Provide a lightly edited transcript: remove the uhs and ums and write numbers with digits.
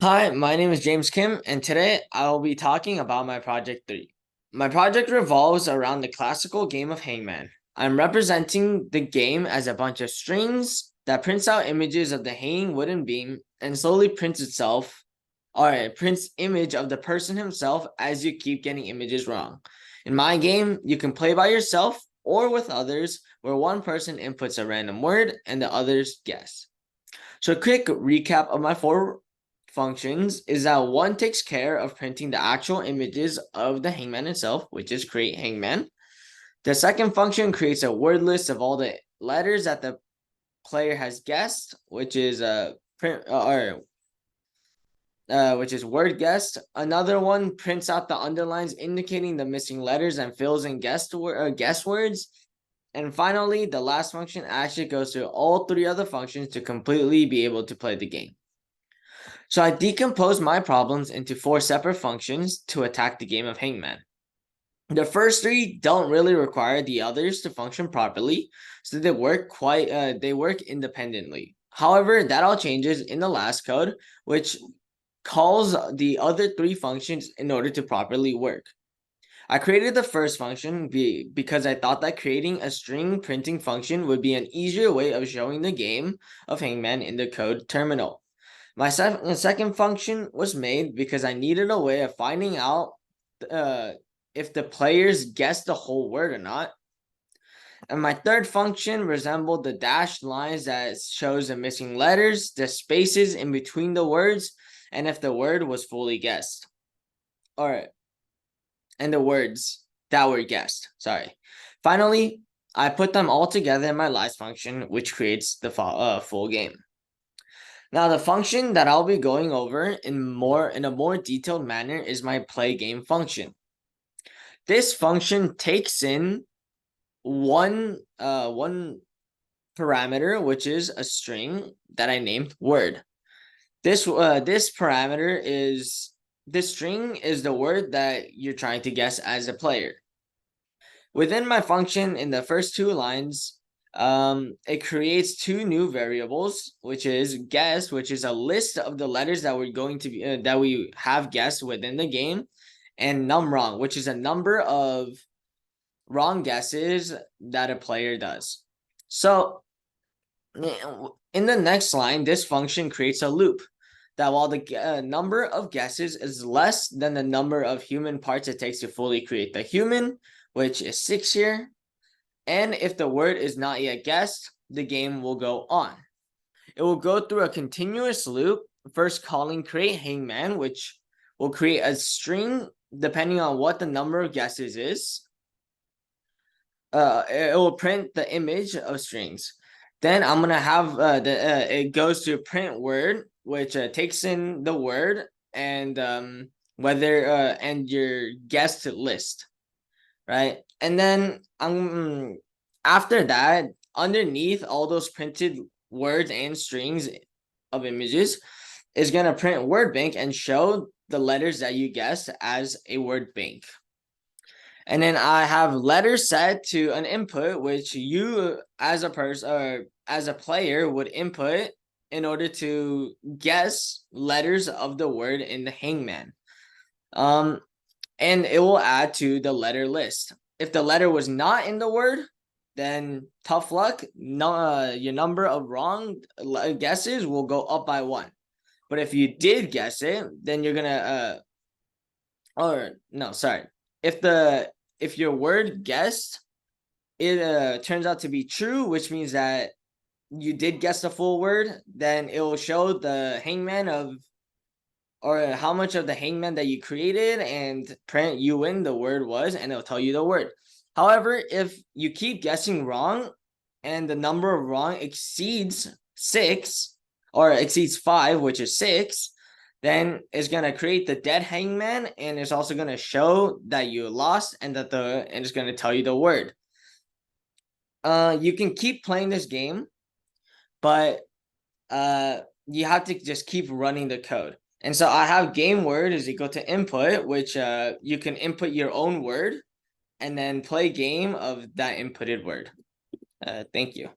Hi, my name is James Kim, and today I will be talking about my project 3. My project revolves around the classical game of Hangman. I'm representing the game as a bunch of strings that prints out images of the hanging wooden beam and slowly prints itself, or it prints image of the person himself as you keep getting images wrong. In my game, you can play by yourself or with others, where one person inputs a random word and the others guess. So a quick recap of my four functions is that one takes care of printing the actual images of the hangman itself, which is create hangman. The second function creates a word list of all the letters that the player has guessed, which is print or which is word guessed. Another one prints out the underlines indicating the missing letters and fills in guess words. And finally, the last function actually goes through all three other functions to completely be able to play the game. So I decompose my problems into four separate functions to attack the game of Hangman. The first three don't really require the others to function properly, so they work independently. However, that all changes in the last code, which calls the other three functions in order to properly work. I created the first function because I thought that creating a string printing function would be an easier way of showing the game of Hangman in the code terminal. My second function was made because I needed a way of finding out uh, if the players guessed the whole word or not. And my third function resembled the dashed lines that shows the missing letters, the spaces in between the words, and if the word was fully guessed. Or and the words that were guessed. Sorry. Finally, I put them all together in my last function, which creates the full game. Now, the function that I'll be going over in a more detailed manner is my play game function. This function takes in one parameter, which is a string that I named word. This string is the word that you're trying to guess as a player. Within my function, in the first two lines, it creates two new variables, which is guess, which is a list of the letters that we're going to be that we have guessed within the game, and num wrong, which is a number of wrong guesses that a player does. So in the next line, this function creates a loop that while the number of guesses is less than the number of human parts it takes to fully create the human, which is 6 here, and if the word is not yet guessed, the game will go on. It will go through a continuous loop, first calling create hangman, which will create a string depending on what the number of guesses is. It will print the image of strings. Then I'm gonna have it goes to print word, which takes in the word and whether and your guessed list, right? And then after that, underneath all those printed words and strings of images is gonna print word bank and show the letters that you guessed as a word bank. And then I have letters set to an input, which you as a person or as a player would input in order to guess letters of the word in the hangman. Um, and it will add to the letter list. If the letter was not in the word, then tough luck. No, your number of wrong guesses will go up by one. But if you did guess it, then you're gonna or no, sorry. If the if your word guessed it turns out to be true, which means that you did guess the full word, then it will show the hangman of or how much of the hangman that you created and print you in the word was, and it'll tell you the word. However, if you keep guessing wrong and the number of wrong exceeds 6 or exceeds 5, which is 6, then it's gonna create the dead hangman, and it's also gonna show that you lost and it's gonna tell you the word. You can keep playing this game, but you have to just keep running the code. And so I have game word is equal to input, which you can input your own word and then play game of that inputted word. Thank you.